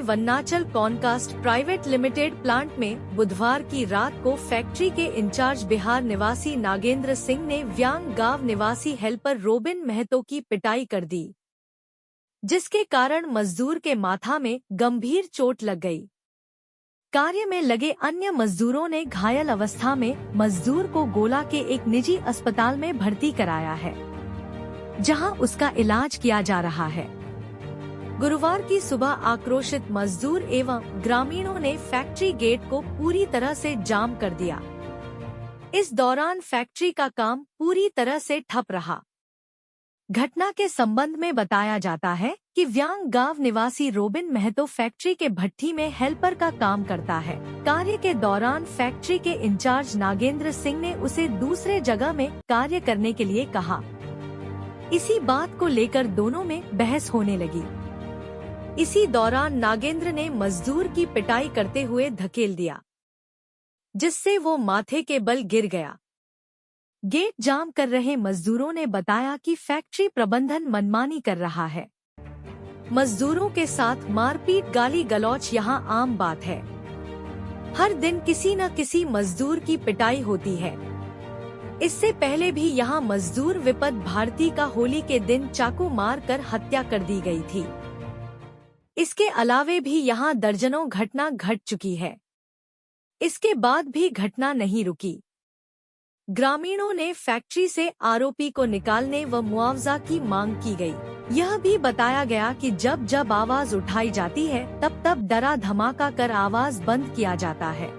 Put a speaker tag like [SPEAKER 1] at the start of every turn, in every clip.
[SPEAKER 1] वन्नाचल कॉनकास्ट private limited plant में बुधवार की रात को फैक्ट्री के इंचार्ज बिहार निवासी नागेंद्र सिंह ने व्यांग गांव निवासी हेल्पर रोबिन महतो की पिटाई कर दी, जिसके कारण मजदूर के माथा में गंभीर चोट लग गई। कार्य में लगे अन्य मजदूरों ने घायल अवस्था में मजदूर को गोला के एक निजी अस्पताल में भर्ती कराया है, जहां उसका इलाज किया जा रहा है। गुरुवार की सुबह आक्रोशित मजदूर एवं ग्रामीणों ने फैक्ट्री गेट को पूरी तरह से जाम कर दिया। इस दौरान फैक्ट्री का काम पूरी तरह से ठप रहा। घटना के संबंध में बताया जाता है कि व्यांग गांव निवासी रोबिन महतो फैक्ट्री के भट्ठी में हेल्पर का काम करता है। कार्य के दौरान फैक्ट्री के इंचार्ज नागेंद्र सिंह ने उसे दूसरे जगह में कार्य करने के लिए कहा। इसी बात को लेकर दोनों में बहस होने लगी। इसी दौरान नागेंद्र ने मजदूर की पिटाई करते हुए धकेल दिया, जिससे वो माथे के बल गिर गया। गेट जाम कर रहे मजदूरों ने बताया कि फैक्ट्री प्रबंधन मनमानी कर रहा है। मजदूरों के साथ मारपीट गाली गलौच यहां आम बात है। हर दिन किसी न किसी मजदूर की पिटाई होती है। इससे पहले भी यहां मजदूर विपत भारती का होली के दिन चाकू मार कर हत्या कर दी गई थी। इसके अलावे भी यहां दर्जनों घटना घट चुकी है। इसके बाद भी घटना नहीं रुकी। ग्रामीणों ने फैक्ट्री से आरोपी को निकालने व मुआवजा की मांग की गई। यह भी बताया गया कि जब जब आवाज उठाई जाती है तब तब डरा धमाका कर आवाज बंद किया जाता है।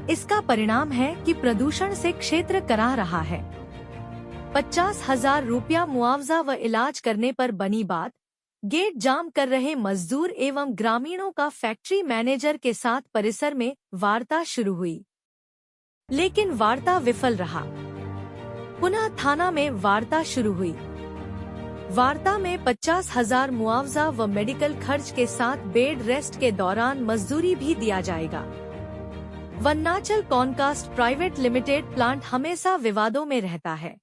[SPEAKER 1] इसका परिणाम है कि प्रदूषण से क्षेत्र कराह रहा है। 50,000 रुपया मुआवजा व इलाज करने पर बनी बात। गेट जाम कर रहे मजदूर एवं ग्रामीणों का फैक्ट्री मैनेजर के साथ परिसर में वार्ता शुरू हुई, लेकिन वार्ता विफल रहा। पुनः थाना में वार्ता शुरू हुई। वार्ता में 50,000 मुआवजा व मेडिकल खर्च के साथ बेड रेस्ट के दौरान मजदूरी भी दिया जाएगा। वन्नाचल कॉनकास्ट प्राइवेट लिमिटेड प्लांट हमेशा विवादों में रहता है।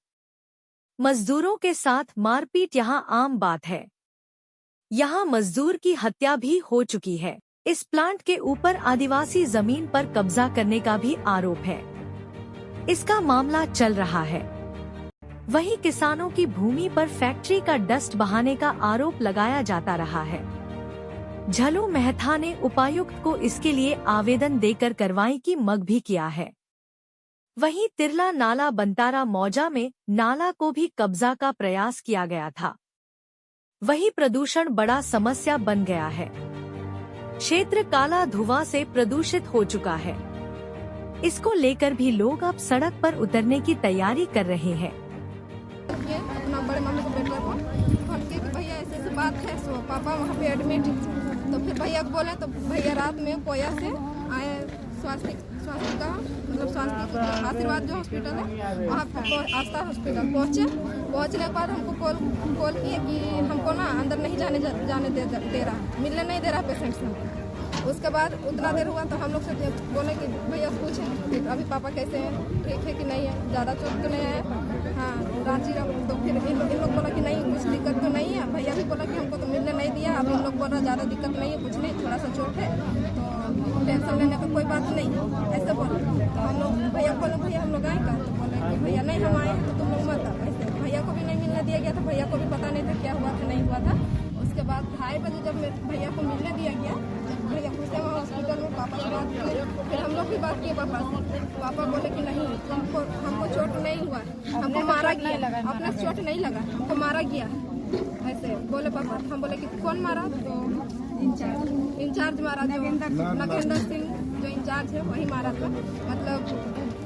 [SPEAKER 1] मजदूरों के साथ मारपीट यहां आम बात है। यहां मजदूर की हत्या भी हो चुकी है। इस प्लांट के ऊपर आदिवासी जमीन पर कब्जा करने का भी आरोप है। इसका मामला चल रहा है। वहीं किसानों की भूमि पर फैक्ट्री का डस्ट बहाने का आरोप लगाया जाता रहा है। झलू मेहता ने उपायुक्त को इसके लिए आवेदन देकर कार्रवाई की मांग भी किया है। वहीं तिरला नाला बंतारा मौजा में नाला को भी कब्जा का प्रयास किया गया था। वही प्रदूषण बड़ा समस्या बन गया है। क्षेत्र काला धुआं से प्रदूषित हो चुका है। इसको लेकर भी लोग अब सड़क पर उतरने की तैयारी कर रहे हैं।
[SPEAKER 2] अपना बड़े मम्मी को बेटा को फोन किया कि भैया ऐसे बात है, सो पापा वहाँ पे एडमिट। तो फिर भैया को बोले तो भैया रात में कोया से आए स्वास्थ्य का मतलब स्वास्थ्य आशीर्वाद जो हॉस्पिटल है वहाँ पे आस्था हॉस्पिटल पहुँचने के बाद हमको कॉल किए कि हमको ना अंदर नहीं जाने दे रहा, मिलने नहीं दे रहा पेशेंट से। उसके बाद उतना देर हुआ तो हम लोग से बोले कि भैया पूछे अभी पापा कैसे हैं, ठीक है कि नहीं है, ज़्यादा चोट तो नहीं है। हाँ रांची तो फिर इन लोग बोला कि नहीं कुछ दिक्कत तो नहीं है। भैया भी बोला कि हमको तो मिलने नहीं दिया। अब इन लोग बोला ज़्यादा दिक्कत नहीं है, कुछ नहीं, थोड़ा सा चोट है तो टेंशन लेने का कोई बात नहीं, ऐसे बोला। तो हम लोग भैया को बोले भैया हम लोग आएगा, तो बोले कि भैया नहीं हम आए तो तुम लोग मत आओ। ऐसे भैया को भी नहीं मिलने दिया गया था। भैया को भी पता नहीं था क्या हुआ था नहीं हुआ था। उसके बाद 2:30 बजे जब भैया को मिलने दिया गया, भैया घुसे वहाँ हॉस्पिटल में, पापा से बात किए। फिर हम लोग भी बात किए पापा से। पापा बोले कि नहीं हमको चोट नहीं हुआ, हमको मारा गया, अपना चोट नहीं लगा, हमको मारा गया। ऐसे बोले पापा। हम बोले कि कौन मारा? तो इंचार्ज मारा, नागेंद्र सिंह जो इंचार्ज है वही मारा था।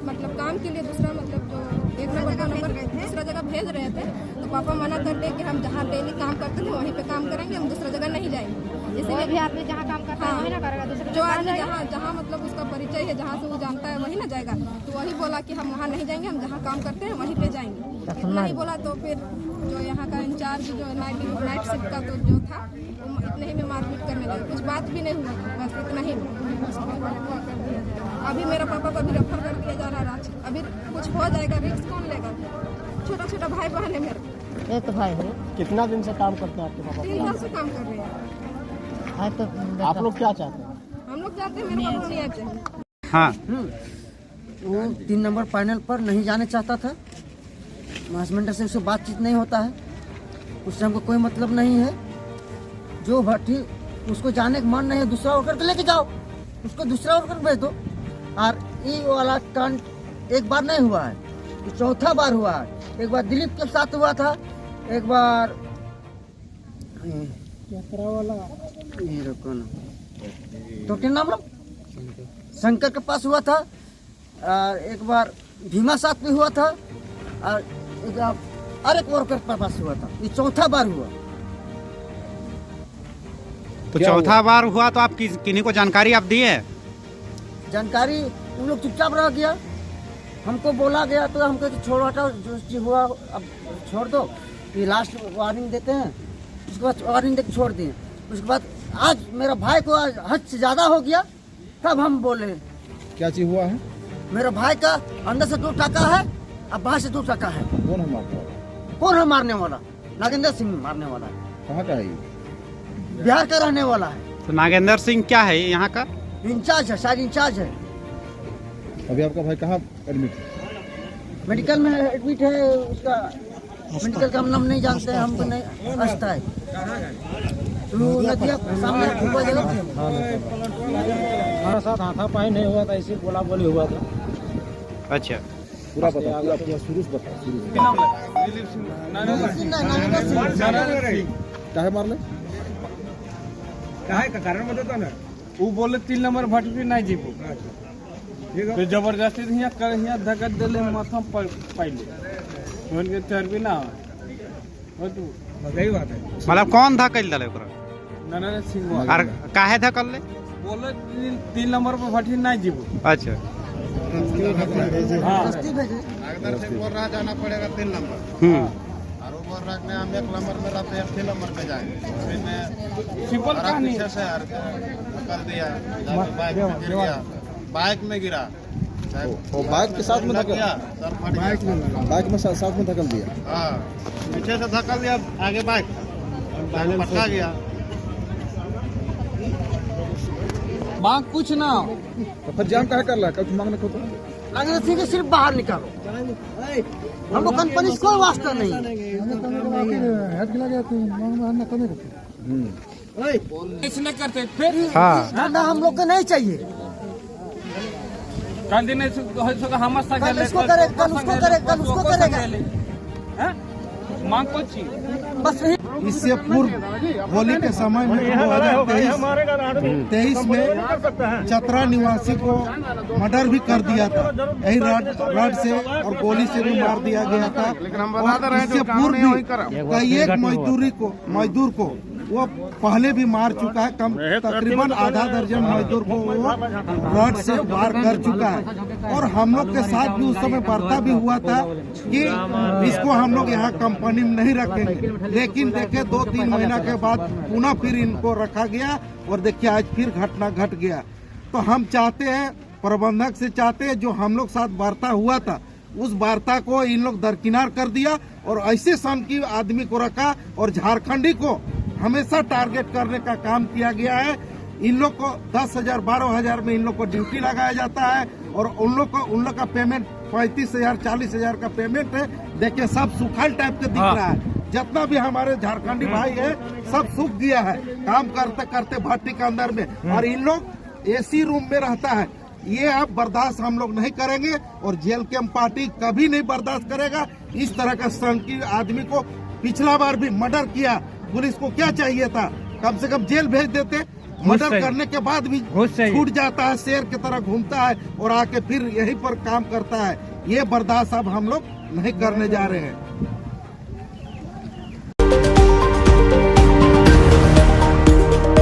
[SPEAKER 2] मतलब काम के लिए दूसरा मतलब जो 1 नंबर का नंबर दूसरा जगह भेज रहे थे। तो पापा मना कर दे कि हम जहाँ डेली काम करते थे वहीं पे काम करेंगे, हम दूसरा जगह नहीं जाएंगे। इसलिए भी आदमी जहाँ काम करता है वही ना करेगा, दूसरा जो आदमी जहाँ मतलब उसका परिचय है, जहाँ से वो जानता है वही ना जाएगा। तो वही बोला कि हम वहाँ नहीं जाएंगे, हम जहाँ काम करते हैं वहीं पे जाएंगे। इतना ही बोला। तो फिर जो यहाँ का इंचार्ज जो नाइट शिफ्ट का तो जो था इतने ही में मारपीट करने लगे। कुछ बात भी नहीं हुआ, बस इतना ही। अभी मेरा पापा को भी रेफर कर दिया जा रहा है रांची। अभी कुछ हो जाएगा, रिस्क कौन लेगा? छोटा भाई बहन है मेरा।
[SPEAKER 3] एक भाई है। कितना दिन से काम करते हैं आपके पापा?
[SPEAKER 2] 3 साल से काम कर रहे हैं।
[SPEAKER 3] आप लोग क्या चाहते हैं?
[SPEAKER 2] हम लोग चाहते हैं मेरे को न्याय चाहिए।
[SPEAKER 4] हाँ,
[SPEAKER 5] वो 3 नंबर पैनल पर नहीं जाने चाहता था। मैनेजमेंट से उससे बातचीत नहीं होता है, उससे हमको कोई मतलब नहीं है। जो भट्टी उसको जाने का मन नहीं है, दूसरा वर्कर को लेके जाओ, उसको दूसरा वर्कर भेज दो। और ये वाला कांड एक बार नहीं हुआ है, ये चौथा बार हुआ है। एक बार दिलीप के साथ हुआ था, एक बार ये रुको ना, तो क्या नाम शंकर के पास हुआ था, और एक बार भीमा साथ में हुआ था, और एक वर्कर के पास हुआ था। ये चौथा बार हुआ।
[SPEAKER 4] तो चौथा बार हुआ तो आप किन्हीं को जानकारी आप दिए?
[SPEAKER 5] जानकारी उन लोग चुपचाप रह गया। हमको बोला गया तो हमको छोड़ हटाओ, जो चीज हुआ अब छोड़ दो। ये लास्ट वार्निंग देते हैं, उसके बाद वार्निंग देकर छोड़ दिए। उसके बाद आज मेरा भाई को आज हद से ज्यादा हो गया, तब हम बोले।
[SPEAKER 3] क्या चीज हुआ है?
[SPEAKER 5] मेरा भाई का अंदर से 2 टाका है और बाहर से 2 टाका है।
[SPEAKER 3] कौन है मारने वाला?
[SPEAKER 5] कौन है मारने वाला? नागेंद्र सिंह मारने वाला है।
[SPEAKER 3] कहाँ का है ये?
[SPEAKER 5] बिहार का रहने वाला है।
[SPEAKER 4] तो नागेंद्र सिंह क्या है यहाँ का?
[SPEAKER 5] इंचार्ज है, शायद इंचार्ज है।
[SPEAKER 3] अभी आपका भाई कहाँ एडमिट है?
[SPEAKER 5] मेडिकल में एडमिट है। उसका मेडिकल का हम नाम नहीं जानते हैं, हमको नहीं आस्था है। तो नदिया सामने ऊपर जगह
[SPEAKER 6] हमारे साथ हाथापाई नहीं हुआ था, ऐसे बोला बोली हुआ था।
[SPEAKER 4] अच्छा,
[SPEAKER 3] पूरा बता, पूरा शुरू से बता। शुरू से काहे मारले?
[SPEAKER 6] काहे का कारण बताता ना, वो बोले 3 नंबर भट्टी नहीं जीबो, फिर जबरदस्ती यहाँ धक्का दिले माथा पहले उनके चर्बी ना हो तो वही बात है।
[SPEAKER 4] मतलब कौन धकल दिले ओकरा?
[SPEAKER 6] नारायण सिंह
[SPEAKER 4] और काहे धकल ले?
[SPEAKER 6] बोले 3 नंबर पर भट्टी नहीं जीबो।
[SPEAKER 4] अच्छा,
[SPEAKER 6] हाँ,
[SPEAKER 5] भेजे।
[SPEAKER 7] बोल रहा जाना पड़ेगा 3 नंबर, और वो बोल रहा है हम 1 नंबर में रहते हैं, 3 नंबर पे जाएंगे।
[SPEAKER 6] सिंपल कहानी
[SPEAKER 7] पीछे से कर दिया, बाइक में गिर गया, बाइक में गिरा,
[SPEAKER 3] वो बाइक के साथ में धकल
[SPEAKER 7] गया, सर फट गया।
[SPEAKER 3] बाइक में साथ में धकल दिया।
[SPEAKER 7] हाँ, पीछे से धक्का दिया, आगे बाइक पटका गया।
[SPEAKER 6] मांग कुछ ना,
[SPEAKER 3] तो फिर जाम काहे कर रहा है? कल मांगने को तो
[SPEAKER 5] नागेंद्र सिंह के सिर्फ बाहर निकालो, हमको कंपनी से कोई वास्ता नहीं।
[SPEAKER 6] इसने करते फिर
[SPEAKER 4] हाँ,
[SPEAKER 5] धंधा हम लोग को नहीं चाहिए।
[SPEAKER 6] कल दिन हम
[SPEAKER 5] कल इसको करे, कल उसको करे, कल उसको करेगा।
[SPEAKER 6] मांग कुछ
[SPEAKER 5] बस यही।
[SPEAKER 8] इससे पूर्व होली के समय में 2023 में चतरा निवासी को मर्डर भी कर दिया था, यही रॉड से और गोली से भी मार दिया गया था। और इससे पूर्व भी कई एक मजदूर को वो पहले भी मार चुका है। तकरीबन आधा दर्जन मजदूर को वो रॉड से वार कर चुका है। और हम लोग के साथ भी उस समय वार्ता भी हुआ था कि इसको हम लोग यहाँ कंपनी में नहीं रखेंगे, लेकिन देखे 2-3 महीना के बाद पुनः फिर इनको रखा गया, और देखिए आज फिर घटना घट गया। तो हम चाहते हैं, प्रबंधक से चाहते हैं, जो हम लोग साथ वार्ता हुआ था उस वार्ता को इन लोग दरकिनार कर दिया और ऐसे सन की आदमी को रखा, और झारखंडी को हमेशा टारगेट करने का काम किया गया है। इन लोग को 10,000 12,000 में इन लोग को ड्यूटी लगाया जाता है, और उन लोग का पेमेंट 35,000 40,000 का पेमेंट है। देखिए सब सुखाल टाइप के दिख रहा है। जितना भी हमारे झारखंडी भाई है सब सूख गया है काम करते करते भट्टी के अंदर में, और इन लोग एसी रूम में रहता है। ये अब बर्दाश्त हम लोग नहीं करेंगे, और जेल कैंप पार्टी कभी नहीं बर्दाश्त करेगा इस तरह का संकीर्ण आदमी को। पिछला बार भी मर्डर किया, पुलिस को क्या चाहिए था? कम से कम जेल भेज देते। मर्डर करने के बाद भी छूट जाता है, शेर की तरह घूमता है और आके फिर यहीं पर काम करता है। ये बर्दाश्त अब हम लोग नहीं करने जा रहे हैं।